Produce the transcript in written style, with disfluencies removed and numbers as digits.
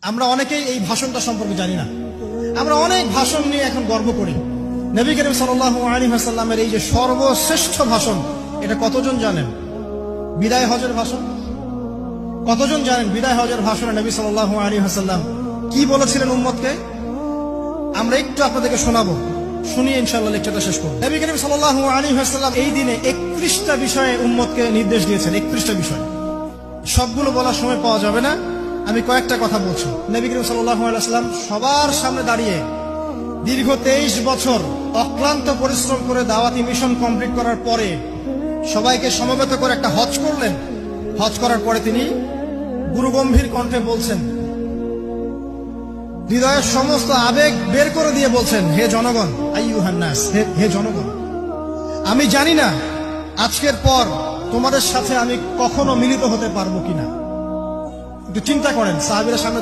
আমরা অনেকেই এই ভাষণটা সম্পর্কে জানি না। আমরা অনেক ভাষণ নিয়ে এখন গর্ব করি। নবী করিম সাল্লাল্লাহু আলাইহি ওয়াসাল্লামের এই যে সর্বশ্রেষ্ঠ ভাষণ, এটা কতজন জানেন? বিদায় হজের ভাষণ। কতজন জানেন বিদায় হজের ভাষণে নবী সাল্লাল্লাহু আলাইহি ওয়াসাল্লাম কি বলেছিলেন উম্মতকে? আমরা একটু আপনাদেরকে শোনাবো, শুনিয়ে ইনশাআল্লাহ লেকচারটা শেষ করব। নবী করিম সাল্লাল্লাহু আলাইহি ওয়াসাল্লাম এই দিনে 31টা বিষয়ে উম্মতকে নির্দেশ দিয়েছেন। 31টা বিষয়, সবগুলো বলার সময় পাওয়া যাবে না, আমি কয়েকটা কথা বলছি। নবী করিম সাল্লাল্লাহু আলাইহি ওয়াসাল্লাম সবার সামনে দাঁড়িয়ে দীর্ঘ 23 বছর অক্লান্ত পরিশ্রম করে দাওয়াতি মিশন কমপ্লিট করার পরে সবাইকে সমবেত করে একটা হজ করলেন। হজ করার পরে তিনি গুরুগম্ভীর কণ্ঠে বলছেন, হৃদয়ের সমস্ত আবেগ বের করে দিয়ে বলছেন, হে জনগণ, আইয়ুহান নাস, হে জনগণ, আমি জানি না আজকের পর তোমাদের সাথে আমি কখনো মিলিত হতে পারবো কিনা। একটু চিন্তা করেন, সাহাবীরা সামনে